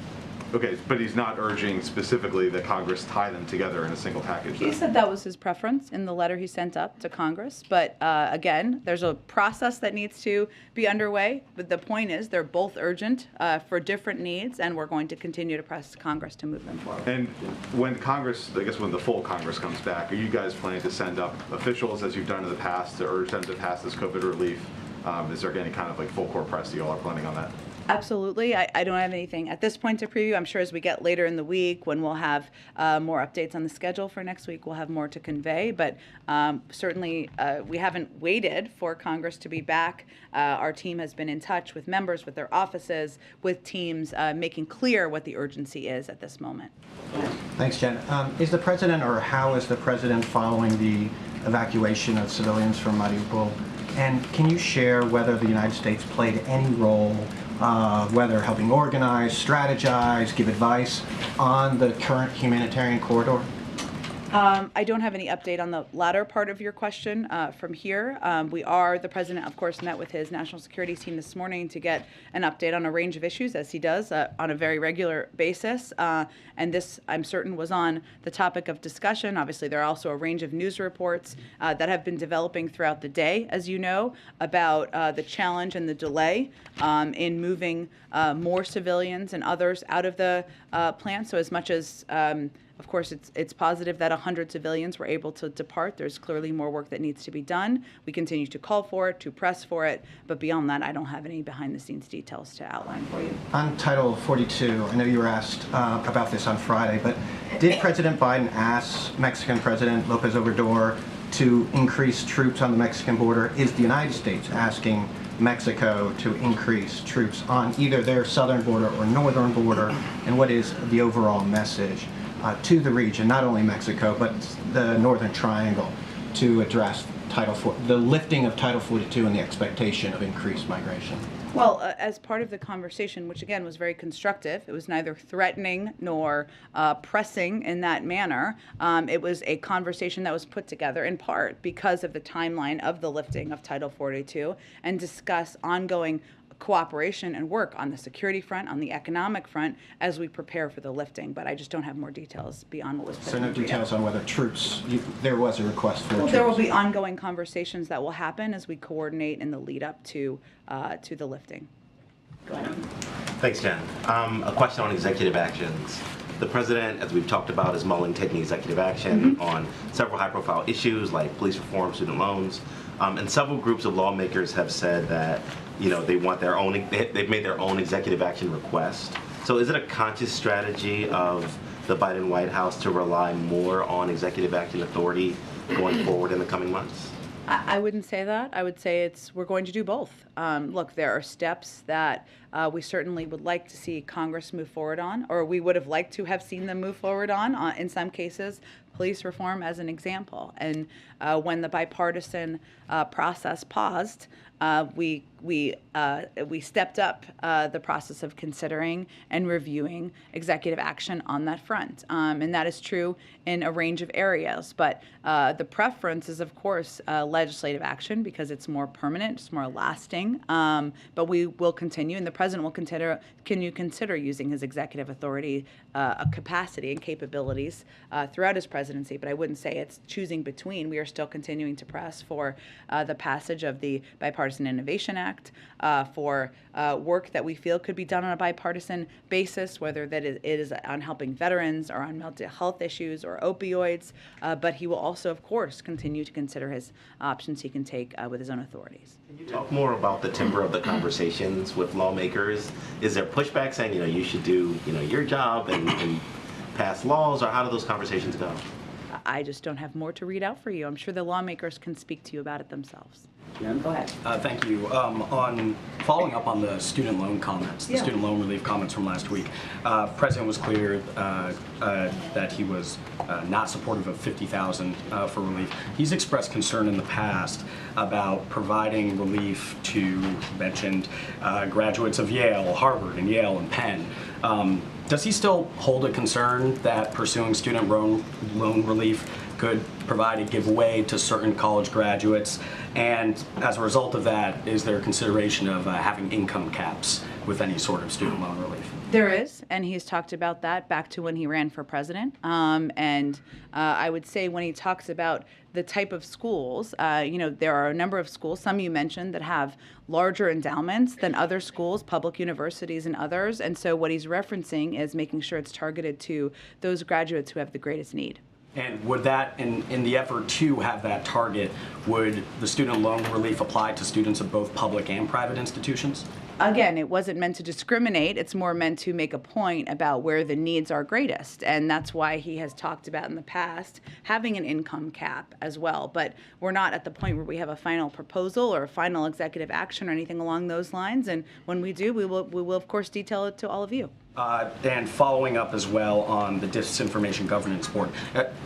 okay, but he's not urging specifically that Congress tie them together in a single package. He said that was his preference in the letter he sent up to Congress. But again, there's a process that needs to be underway. But the point is they're both urgent for different needs, and we're going to continue to press Congress to move them forward. And when Congress, I guess when the full Congress comes back, are you guys planning to send up officials, as you've done in the past, to urge them to pass this COVID relief? Is there any kind of full court press you all are planning on that? Absolutely. I don't have anything at this point to preview. I'm sure as we get later in the week, when we'll have more updates on the schedule for next week, we'll have more to convey. But certainly, we haven't waited for Congress to be back. Our team has been in touch with members, with their offices, with teams, making clear what the urgency is at this moment. Thanks, Jen. Is the president, or how is the president following the evacuation of civilians from Mariupol? And can you share whether the United States played any role, whether helping organize, strategize, give advice on the current humanitarian corridor? I don't have any update on the latter part of your question from here. The president, of course, met with his national security team this morning to get an update on a range of issues, as he does on a very regular basis. And this, I'm certain, was on the topic of discussion. Obviously, there are also a range of news reports that have been developing throughout the day, as you know, about the challenge and the delay in moving more civilians and others out of the plant. So as much as of course, it's positive that 100 civilians were able to depart. There's clearly more work that needs to be done. We continue to call for it, to press for it, but beyond that, I don't have any behind-the-scenes details to outline for you. On Title 42, I know you were asked about this on Friday, but did President Biden ask Mexican President López Obrador to increase troops on the Mexican border? Is the United States asking Mexico to increase troops on either their southern border or northern border? And what is the overall message to the region, not only Mexico, but the Northern Triangle, to address the lifting of Title 42 and the expectation of increased migration? Well, as part of the conversation, which again was very constructive, it was neither threatening nor pressing in that manner. It was a conversation that was put together in part because of the timeline of the lifting of Title 42, and discuss ongoing cooperation and work on the security front, on the economic front, as we prepare for the lifting. But I just don't have more details beyond what was put in the So no details on whether troops, there was a request for troops? There will be ongoing conversations that will happen as we coordinate in the lead up to the lifting. Go ahead. Thanks, Jen. A question on executive actions. The president, as we've talked about, is mulling taking executive action on several high-profile issues like police reform, student loans, and several groups of lawmakers have said that they want their own. They've made their own executive action request. So, is it a conscious strategy of the Biden White House to rely more on executive action authority going forward in the coming months? I wouldn't say that. I would say we're going to do both. Look, there are steps that we certainly would like to see Congress move forward on, or we would have liked to have seen them move forward on in some cases, police reform as an example. And when the bipartisan process paused, we stepped up the process of considering and reviewing executive action on that front. And that is true in a range of areas. But the preference is, of course, legislative action because it's more permanent, it's more lasting. But we will continue, and the president will consider using his executive authority, capacity and capabilities throughout his presidency. But I wouldn't say it's choosing between. We are still continuing to press for the passage of the Bipartisan Innovation Act, for work that we feel could be done on a bipartisan basis, whether that it is on helping veterans or on mental health issues or opioids. But he will also, of course, continue to consider his options he can take with his own authorities. Can you talk more about the timber of the conversations with lawmakers? Is there pushback saying, you should do, your job and pass laws, or how do those conversations go? I just don't have more to read out for you. I'm sure the lawmakers can speak to you about it themselves. Go ahead. Thank you. On following up on the student loan comments, the student loan relief comments from last week, President was clear that he was not supportive of $50,000 for relief. He's expressed concern in the past about providing relief to, mentioned, graduates of Yale, Harvard, and Yale, and Penn. Does he still hold a concern that pursuing student loan relief could provide a giveaway to certain college graduates? And as a result of that, is there consideration of having income caps with any sort of student loan relief? There is, and he's talked about that back to when he ran for president. I would say when he talks about the type of schools, there are a number of schools, some you mentioned, that have larger endowments than other schools, public universities and others. And so what he's referencing is making sure it's targeted to those graduates who have the greatest need. And would that, in the effort to have that target, would the student loan relief apply to students of both public and private institutions? Again, it wasn't meant to discriminate. It's more meant to make a point about where the needs are greatest. And that's why he has talked about in the past having an income cap as well. But we're not at the point where we have a final proposal or a final executive action or anything along those lines. And when we do, we will of course detail it to all of you. And following up as well on the Disinformation Governance Board,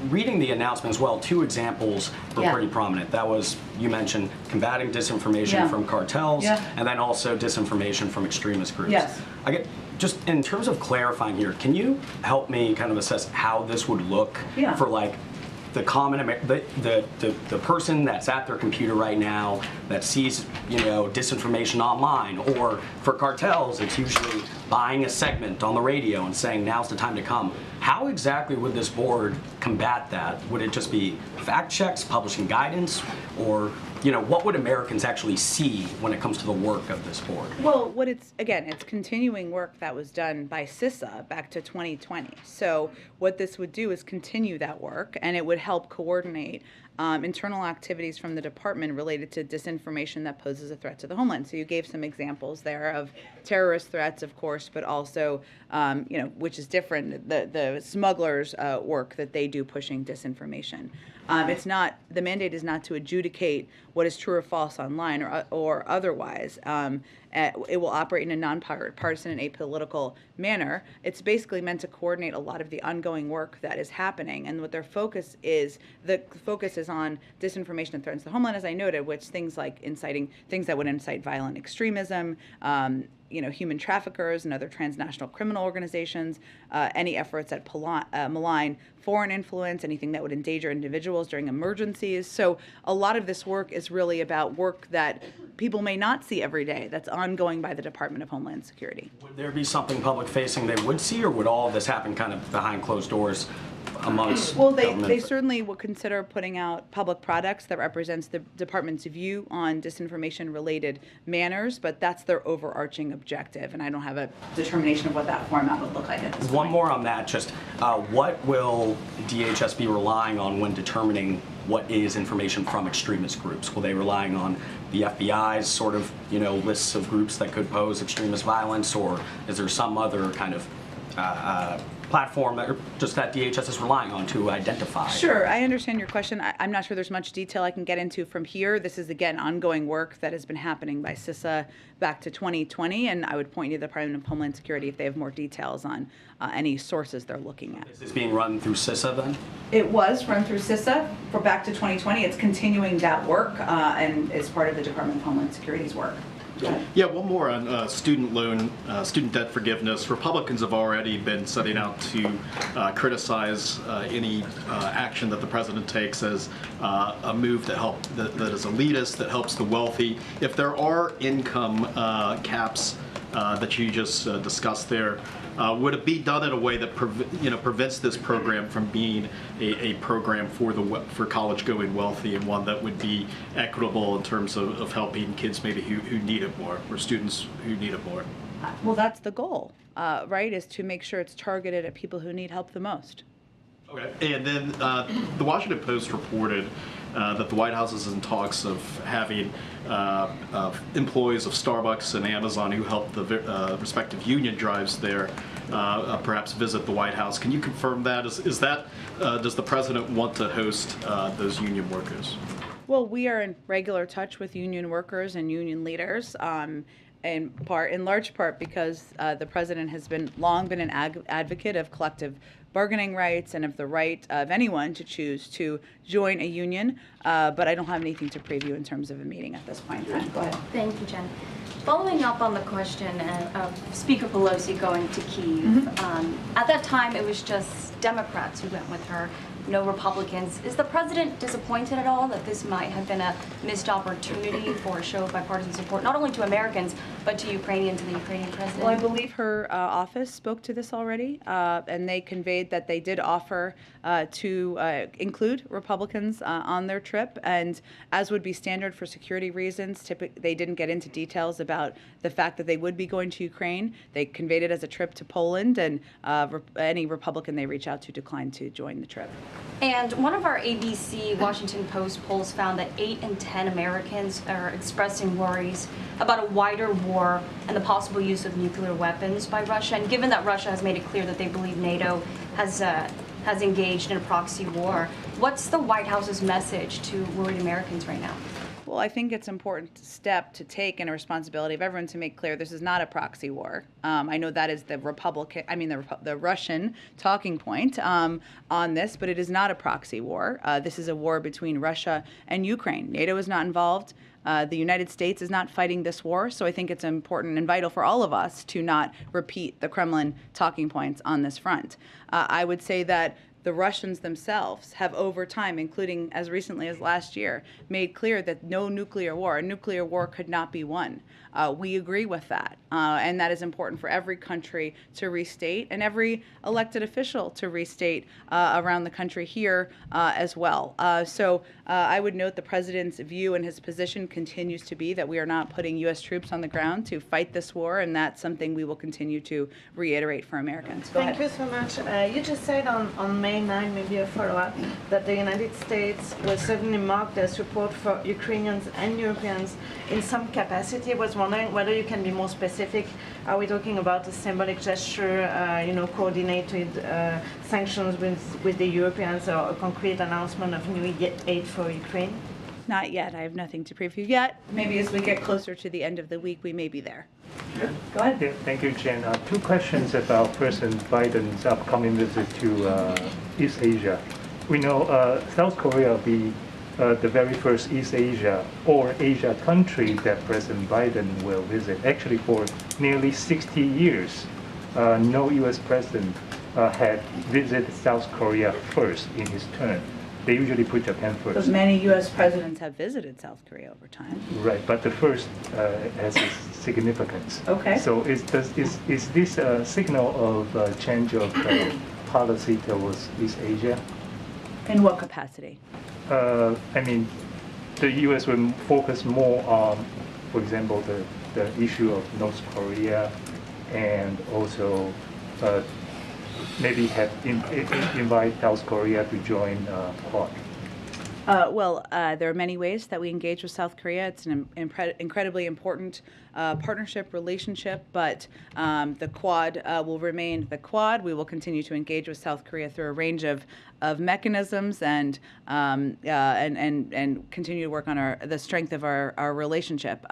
reading the announcement as well, two examples were pretty prominent. That was, you mentioned, combating disinformation from cartels, and then also disinformation from extremist groups. Yes. Just in terms of clarifying here, can you help me kind of assess how this would look for like the common the person that's at their computer right now that sees disinformation online, or for cartels it's usually buying a segment on the radio and saying now's the time to come. How exactly would this board combat that? Would it just be fact checks, publishing guidance, or what would Americans actually see when it comes to the work of this board? Well, it's continuing work that was done by CISA back to 2020. So what this would do is continue that work, and it would help coordinate internal activities from the department related to disinformation that poses a threat to the homeland. So you gave some examples there of terrorist threats, of course, but also, which is different, the smugglers' work that they do pushing disinformation. The mandate is not to adjudicate what is true or false online or otherwise. It will operate in a nonpartisan and apolitical manner. It's basically meant to coordinate a lot of the ongoing work that is happening. And what their focus is, on disinformation and threats to the homeland, as I noted, which things that would incite violent extremism, human traffickers and other transnational criminal organizations, any efforts that malign foreign influence, anything that would endanger individuals during emergencies. So a lot of this work is really about work that people may not see every day, that's ongoing by the Department of Homeland Security. Would there be something public-facing they would see, or would all of this happen kind of behind closed doors amongst they certainly will consider putting out public products that represents the department's view on disinformation-related manners, but that's their overarching objective, and I don't have a determination of what that format would look like at this point. One more on that, just what will DHS be relying on when determining what is information from extremist groups? Will they be relying on the FBI's sort of, lists of groups that could pose extremist violence, or is there some other kind of platform that DHS is relying on to identify? Sure, I understand your question. I'm not sure there's much detail I can get into from here. This is, again, ongoing work that has been happening by CISA back to 2020, and I would point you to the Department of Homeland Security if they have more details on any sources they're looking at. Is this being run through CISA then? It was run through CISA for back to 2020. It's continuing that work and is part of the Department of Homeland Security's work. Yeah, one more on student loan, student debt forgiveness. Republicans have already been setting out to criticize any action that the president takes as a move that is elitist, that helps the wealthy. If there are income caps that you just discussed there, would it be done in a way that prevents this program from being a program for college-going wealthy, and one that would be equitable in terms of helping kids maybe who need it more, or students who need it more? Well, that's the goal, right, is to make sure it's targeted at people who need help the most. Okay. And then the Washington Post reported that the White House is in talks of having employees of Starbucks and Amazon who help the respective union drives there perhaps visit the White House. Can you confirm that? Is that does the president want to host those union workers? Well, we are in regular touch with union workers and union leaders. In large part because the president has long been an advocate of collective bargaining rights and of the right of anyone to choose to join a union. But I don't have anything to preview in terms of a meeting at this point in time. Go ahead. Thank you, Jen. Following up on the question of Speaker Pelosi going to Kyiv, at that time it was just Democrats who went with her, no Republicans. Is the president disappointed at all that this might have been a missed opportunity for a show of bipartisan support, not only to Americans, but to Ukrainians and the Ukrainian president? Well, I believe her office spoke to this already, and they conveyed that they did offer to include Republicans on their trip. And as would be standard for security reasons, they didn't get into details about the fact that they would be going to Ukraine. They conveyed it as a trip to Poland, and any Republican they reach out to declined to join the trip. And one of our ABC Washington Post polls found that 8 in 10 Americans are expressing worries about a wider war and the possible use of nuclear weapons by Russia. And given that Russia has made it clear that they believe NATO has engaged in a proxy war, what's the White House's message to worried Americans right now? Well, I think it's an important step to take and a responsibility of everyone to make clear this is not a proxy war. I know that is the Russian talking point on this, but it is not a proxy war. This is a war between Russia and Ukraine. NATO is not involved. The United States is not fighting this war, so I think it's important and vital for all of us to not repeat the Kremlin talking points on this front. I would say that the Russians themselves have over time, including as recently as last year, made clear that a nuclear war could not be won. We agree with that, and that is important for every country to restate and every elected official to restate around the country here as well. So I would note the president's view and his position continues to be that we are not putting U.S. troops on the ground to fight this war, and that's something we will continue to reiterate for Americans. Go Thank you so much. You just said on May 9, maybe a follow-up, that the United States will certainly mark their support for Ukrainians and Europeans in some capacity. I was wondering whether you can be more specific. Are we talking about a symbolic gesture, coordinated sanctions with the Europeans, or a concrete announcement of new aid for Ukraine? Not yet. I have nothing to preview yet. Maybe as we get closer to the end of the week, we may be there. Go ahead. Yeah, thank you, Jen. Two questions about President Biden's upcoming visit to East Asia. We know South Korea will be the very first East Asia or Asia country that President Biden will visit. Actually, for nearly 60 years, no U.S. president had visited South Korea first in his term. They usually put Japan first. But many U.S. presidents have visited South Korea over time. Right, but the first has its significance. Okay. So is this a signal of a change of policy towards East Asia? In what capacity? I mean, the U.S. will focus more on, for example, the issue of North Korea, and also maybe invite South Korea to join Quad. There are many ways that we engage with South Korea. It's an incredibly important partnership, relationship, but the Quad will remain the Quad. We will continue to engage with South Korea through a range of mechanisms and continue to work on the strength of our relationship.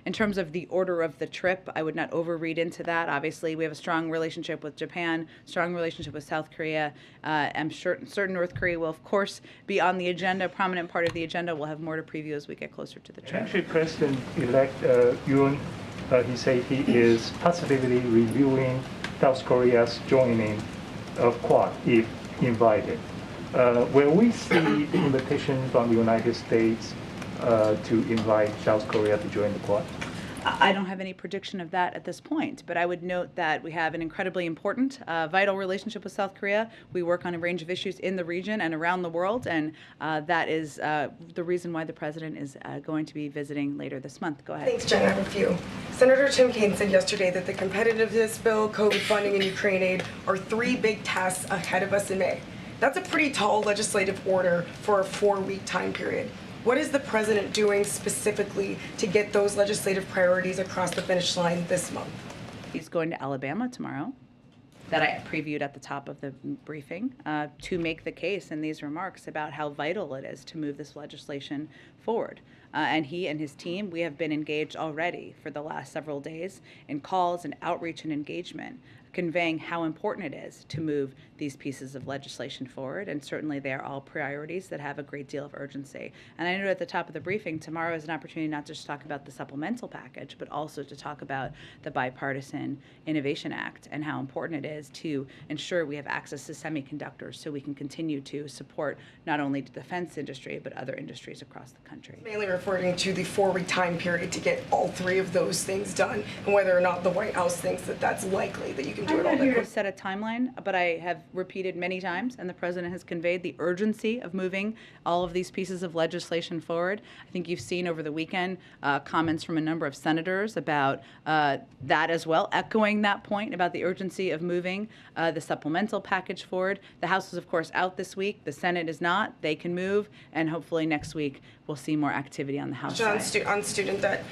In terms of the order of the trip, I would not overread into that. Obviously, we have a strong relationship with Japan, strong relationship with South Korea. I'm certain North Korea will, of course, be on the agenda, prominent part of the agenda. We'll have more to preview as we get closer to the trip. Actually, President-elect Yoon, he said he is possibly reviewing South Korea's joining of Quad if invited. Will we see the invitation from the United States to invite South Korea to join the Quad? I don't have any prediction of that at this point, but I would note that we have an incredibly important, vital relationship with South Korea. We work on a range of issues in the region and around the world, and that is the reason why the president is going to be visiting later this month. Go ahead. Thanks, Jen. I have a few. Senator Tim Kaine said yesterday that the competitiveness bill, COVID funding, and Ukraine aid are three big tasks ahead of us in May. That's a pretty tall legislative order for a 4-week time period. What is the president doing specifically to get those legislative priorities across the finish line this month? He's going to Alabama tomorrow. that I previewed at the top of the briefing to make the case in these remarks about how vital it is to move this legislation forward. And he and his team, we have been engaged already for the last several days in calls and outreach and engagement, conveying how important it is to move these pieces of legislation forward. And certainly they are all priorities that have a great deal of urgency. And I know at the top of the briefing, tomorrow is an opportunity not just to talk about the supplemental package, but also to talk about the Bipartisan Innovation Act and how important it is to ensure we have access to semiconductors so we can continue to support not only the defense industry, but other industries across the country. Mainly referring to the 4-week time period to get all 3 of those things done, and whether or not the White House thinks that that's likely that you can do I'm it all. not here to set a timeline, but I have repeated many times, and the president has conveyed the urgency of moving all of these pieces of legislation forward. I think you've seen over the weekend comments from a number of senators about that as well, echoing that point about the urgency of moving the supplemental package forward. The House is, of course, out this week. The Senate is not. They can move, and hopefully next week we'll see more activity on the House side. On student debt,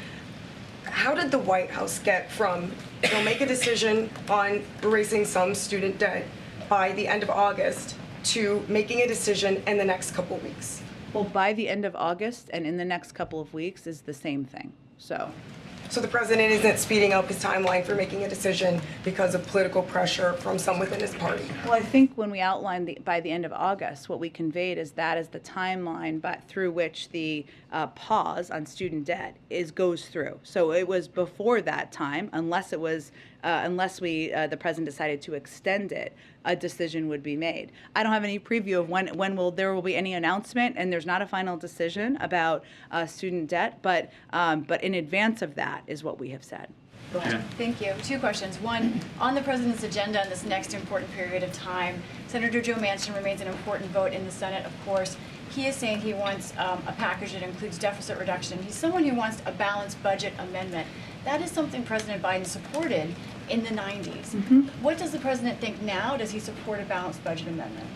how did the White House get from they'll make a decision on erasing some student debt by the end of August to making a decision in the next couple weeks? Well, by the end of August and in the next couple of weeks is the same thing. So the president isn't speeding up his timeline for making a decision because of political pressure from some within his party? Well, I think when we outlined by the end of August, what we conveyed is that is the timeline but through which the pause on student debt goes through. So it was before that time, unless it was the president decided to extend it, a decision would be made. I don't have any preview of when there will be any announcement, and there's not a final decision about student debt, but in advance of that is what we have said. Go ahead. Thank you. 2 questions. One, on the president's agenda in this next important period of time, Senator Joe Manchin remains an important vote in the Senate, of course. He is saying he wants a package that includes deficit reduction. He's someone who wants a balanced budget amendment. That is something President Biden supported in the 90s. What does the president think now? Does he support a balanced budget amendment?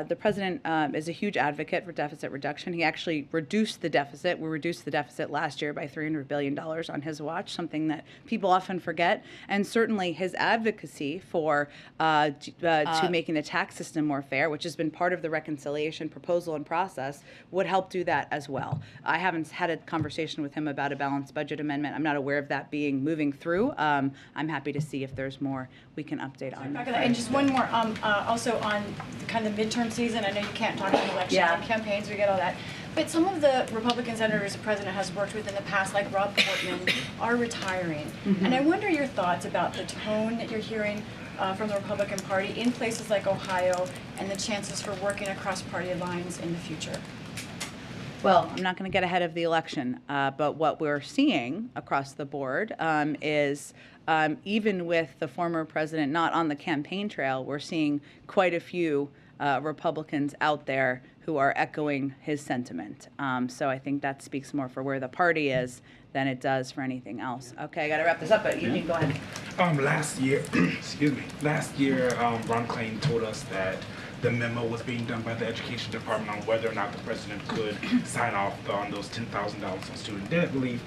The president is a huge advocate for deficit reduction. He actually reduced the deficit. We reduced the deficit last year by $300 billion on his watch, something that people often forget. And certainly his advocacy for to making the tax system more fair, which has been part of the reconciliation proposal and process, would help do that as well. I haven't had a conversation with him about a balanced budget amendment. I'm not aware of that moving through. I'm happy to see if there's more we can update on that. And just one more, also on kind of midterm season. I know you can't talk about election campaigns, we get all that. But some of the Republican senators the president has worked with in the past, like Rob Portman, are retiring. And I wonder your thoughts about the tone that you're hearing from the Republican Party in places like Ohio and the chances for working across party lines in the future. Well, I'm not going to get ahead of the election, but what we're seeing across the board is even with the former president not on the campaign trail, we're seeing quite a few Republicans out there who are echoing his sentiment. So I think that speaks more for where the party is than it does for anything else. Okay, I got to wrap this up, but you can go ahead. Last year, Ron Klain told us that the memo was being done by the Education Department on whether or not the president could sign off on those $10,000 on student debt relief.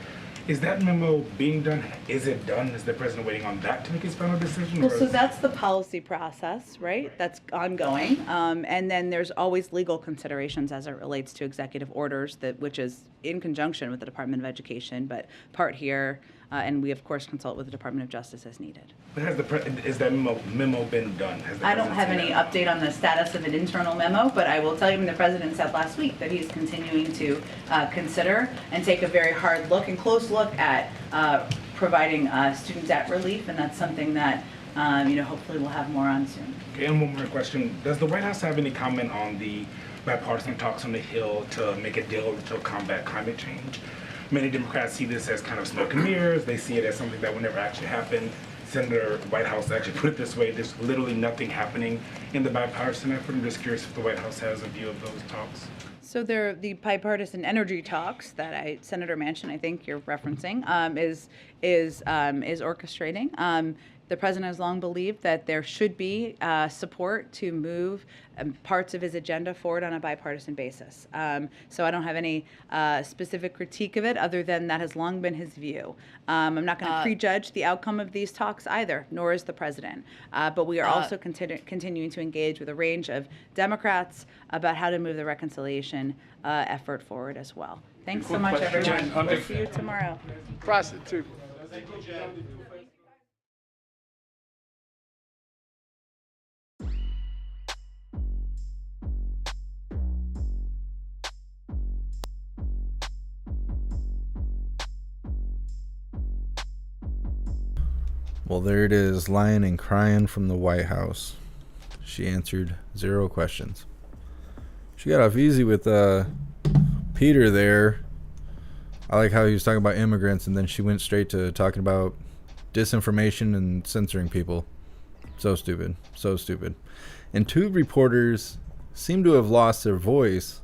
Is that memo being done? Is it done? Is the president waiting on that to make his final decision? Well, so that's the policy process, right? That's ongoing. And then there's always legal considerations as it relates to executive orders, which is in conjunction with the Department of Education, but part here, and we, of course, consult with the Department of Justice as needed. But is that memo been done? I don't have any update on the status of an internal memo, but I will tell you the president said last week that he's continuing to consider and take a very hard look and close look at providing student debt relief, and that's something that hopefully we'll have more on soon. Okay, and one more question. Does the White House have any comment on the bipartisan talks on the Hill to make a deal to combat climate change? Many Democrats see this as kind of smoke and mirrors. They see it as something that will never actually happen. Senator Whitehouse actually put it this way: there's literally nothing happening in the bipartisan effort. I'm just curious if the White House has a view of those talks. So the bipartisan energy talks that Senator Manchin, I think you're referencing, is orchestrating. The president has long believed that there should be support to move parts of his agenda forward on a bipartisan basis. So I don't have any specific critique of it other than that has long been his view. I'm not going to prejudge the outcome of these talks either, nor is the president. But we are also continuing to engage with a range of Democrats about how to move the reconciliation effort forward as well. Thanks so much, everyone. We'll see you tomorrow. Prostitute. Well, there it is, lying and crying from the White House. She answered 0 questions. She got off easy with Peter there. I like how he was talking about immigrants, and then she went straight to talking about disinformation and censoring people. So stupid. So stupid. And 2 reporters seem to have lost their voice.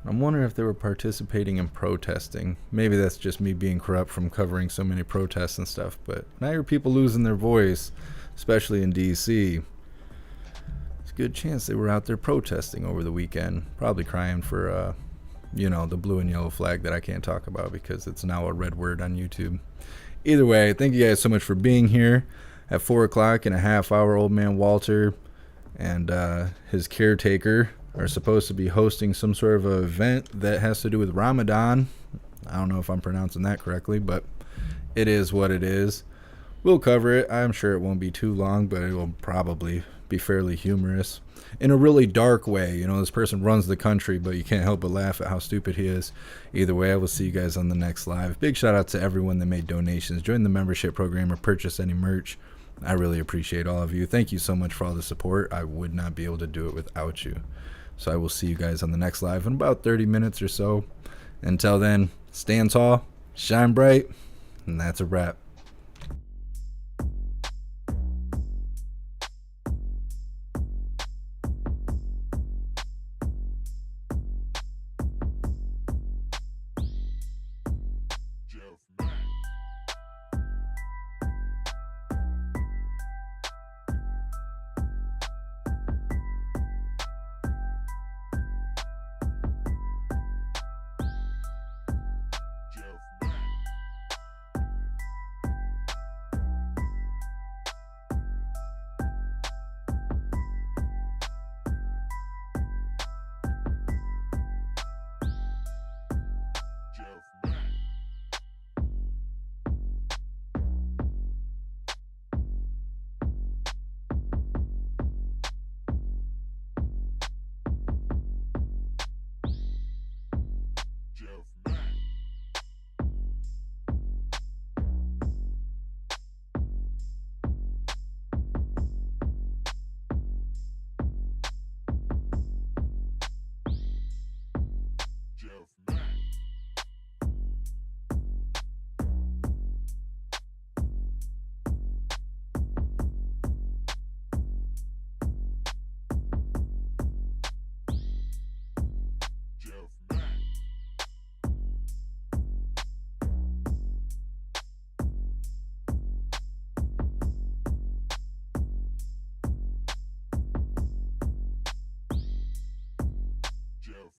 I'm wondering if they were participating in protesting. Maybe that's just me being corrupt from covering so many protests and stuff. But now you're people losing their voice, especially in D.C. It's a good chance they were out there protesting over the weekend. Probably crying for, the blue and yellow flag that I can't talk about because it's now a red word on YouTube. Either way, thank you guys so much for being here. At 4 o'clock in a half hour, old man Walter and his caretaker are supposed to be hosting some sort of an event that has to do with Ramadan. I don't know if I'm pronouncing that correctly, but it is what it is. We'll cover it. I'm sure it won't be too long, but it will probably be fairly humorous. In a really dark way. This person runs the country, but you can't help but laugh at how stupid he is. Either way, I will see you guys on the next live. Big shout out to everyone that made donations, joined the membership program, or purchased any merch. I really appreciate all of you. Thank you so much for all the support. I would not be able to do it without you. So I will see you guys on the next live in about 30 minutes or so. Until then, stand tall, shine bright, and that's a wrap.